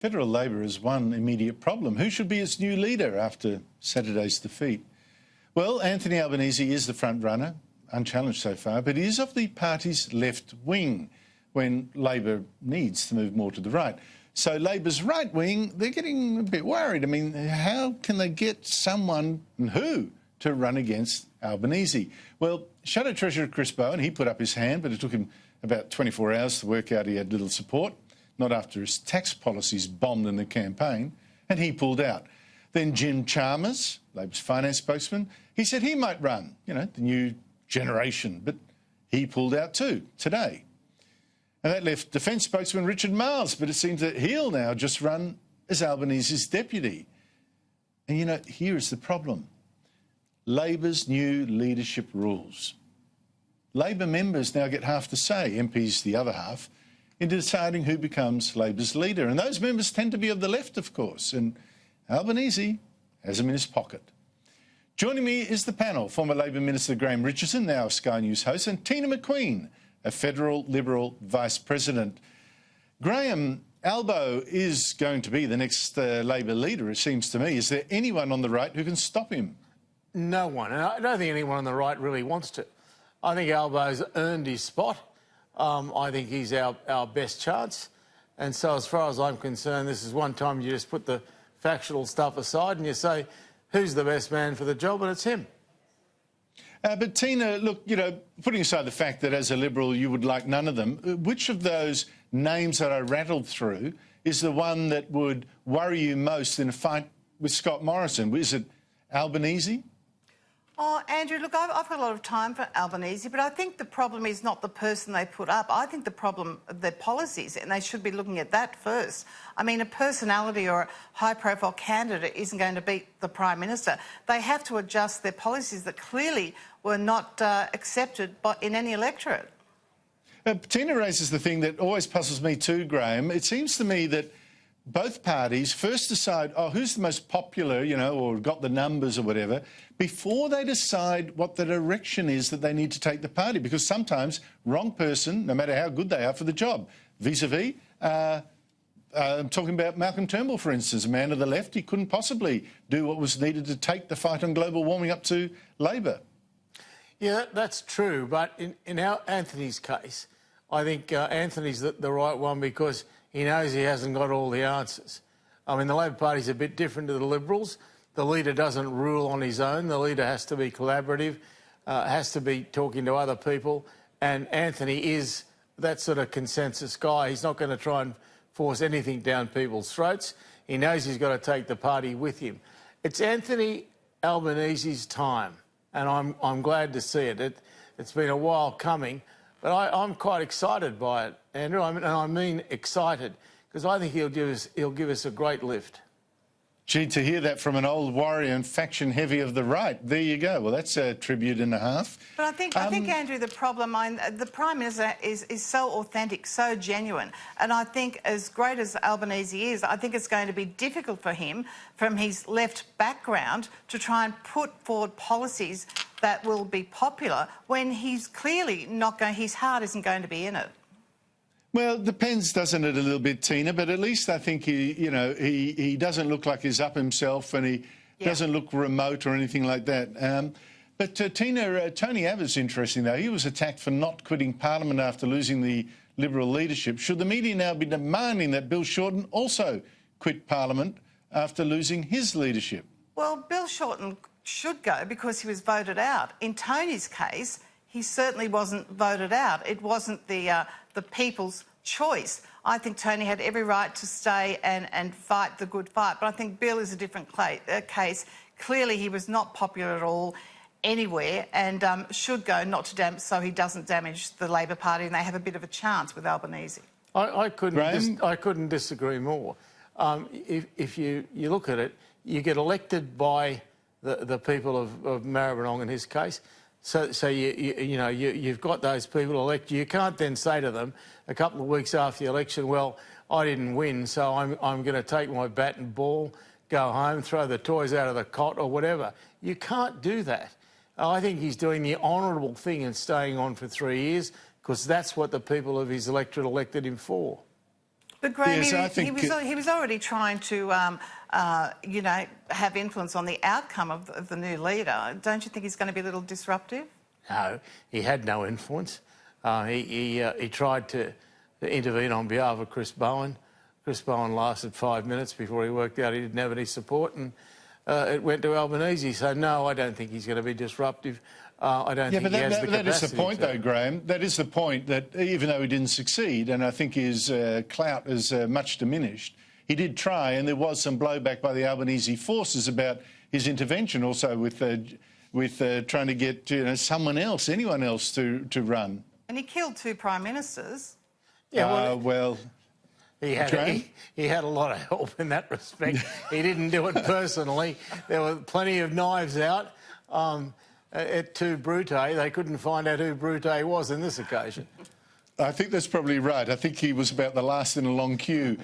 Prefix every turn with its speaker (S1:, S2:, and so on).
S1: Federal Labor has one immediate problem. Who should be its new leader after Saturday's defeat? Well, Anthony Albanese is the front runner, unchallenged so far, but he is of the party's left wing when Labor needs to move more to the right. So Labor's right wing, they're getting a bit worried. I mean, how can they get someone, and who, to run against Albanese? Well, Shadow Treasurer Chris Bowen, he put up his hand, but it took him about 24 hours to work out he had little support, not after his tax policies bombed in the campaign, and he pulled out. Then Jim Chalmers, Labor's finance spokesman, he said he might run, you know, the new generation, but he pulled out too, today. And that left Defence spokesman Richard Marles, but it seems that he'll now just run as Albanese's deputy. And, you know, here is the problem. Labor's new leadership rules. Labor members now get half the say, MPs the other half, in deciding who becomes Labor's leader. And those members tend to be of the left, of course, and Albanese has them in his pocket. Joining me is the panel, former Labor Minister Graham Richardson, now a Sky News host, and Tina McQueen, a federal Liberal Vice President. Graham, Albo is going to be the next Labor leader, it seems to me. Is there anyone on the right who can stop him?
S2: No one. And I don't think anyone on the right really wants to. I think Albo's earned his spot. I think he's our best chance. And so as far as I'm concerned, this is one time you just put the factual stuff aside and you say, who's the best man for the job? And it's him.
S1: But Tina, look, you know, putting aside the fact that as a Liberal you would like none of them, which of those names that I rattled through is the one that would worry you most in a fight with Scott Morrison? Is it Albanese?
S3: Oh, Andrew, look, I've got a lot of time for Albanese, but I think the problem is not the person they put up. I think the problem, their policies, and they should be looking at that first. I mean, a personality or a high-profile candidate isn't going to beat the Prime Minister. They have to adjust their policies that clearly were not accepted in any electorate.
S1: Tina raises the thing that always puzzles me too, Graham. It seems to me that both parties first decide, oh, who's the most popular, you know, or got the numbers or whatever, before they decide what the direction is that they need to take the party. Because sometimes wrong person, no matter how good they are for the job. Vis-a-vis, I'm talking about Malcolm Turnbull, for instance, a man of the left. He couldn't possibly do what was needed to take the fight on global warming up to Labor.
S2: Yeah, that's true. But in Anthony's case, I think Anthony's the right one because he knows he hasn't got all the answers. I mean, the Labor Party's a bit different to the Liberals. The leader doesn't rule on his own. The leader has to be collaborative, has to be talking to other people. And Anthony is that sort of consensus guy. He's not going to try and force anything down people's throats. He knows he's got to take the party with him. It's Anthony Albanese's time, and I'm glad to see it. It's been a while coming, but I'm quite excited by it, Andrew. I mean excited, because I think he'll give us a great lift.
S1: Gee, to hear that from an old warrior and faction heavy of the right, there you go. Well, that's a tribute and a half.
S3: But I think, Andrew, the problem, the Prime Minister is so authentic, so genuine. And I think as great as Albanese is, I think it's going to be difficult for him, from his left background, to try and put forward policies that will be popular when he's clearly not going, his heart isn't going to be in it.
S1: Well, it depends, doesn't it, a little bit, Tina? But at least I think he doesn't look like he's up himself, and he doesn't look remote or anything like that. But Tina, Tony Abbott's interesting, though. He was attacked for not quitting Parliament after losing the Liberal leadership. Should the media now be demanding that Bill Shorten also quit Parliament after losing his leadership?
S3: Well, Bill Shorten should go because he was voted out. In Tony's case, he certainly wasn't voted out. It wasn't the people's choice. I think Tony had every right to stay and fight the good fight, but I think Bill is a different case. Clearly, he was not popular at all anywhere and should go, so he doesn't damage the Labor Party, and they have a bit of a chance with Albanese.
S2: I couldn't disagree more. If you look at it, you get elected by the people of Maribyrnong in his case. So you've got those people elected. You can't then say to them a couple of weeks after the election, well, I didn't win, so I'm going to take my bat and ball, go home, throw the toys out of the cot or whatever. You can't do that. I think he's doing the honourable thing and staying on for 3 years because that's what the people of his electorate elected him for.
S3: But Graham,
S1: Yes, I think
S3: he was already trying to, you know, have influence on the outcome of the new leader. Don't you think he's going to be a little disruptive?
S2: No, he had no influence. He tried to intervene on behalf of Chris Bowen. Chris Bowen lasted 5 minutes before he worked out he didn't have any support, and it went to Albanese. So, no, I don't think he's going to be disruptive. I don't think he has the capacity.
S1: That is the point, though, Graham. That is the point, that even though he didn't succeed, and I think his clout is much diminished, he did try, and there was some blowback by the Albanese forces about his intervention, also with trying to get anyone else to run.
S3: And he killed 2 prime ministers.
S2: Yeah,
S1: well.
S2: He had a lot of help in that respect. He didn't do it personally. There were plenty of knives out at 2 Brute. They couldn't find out who Brute was in this occasion.
S1: I think that's probably right. I think he was about the last in a long queue.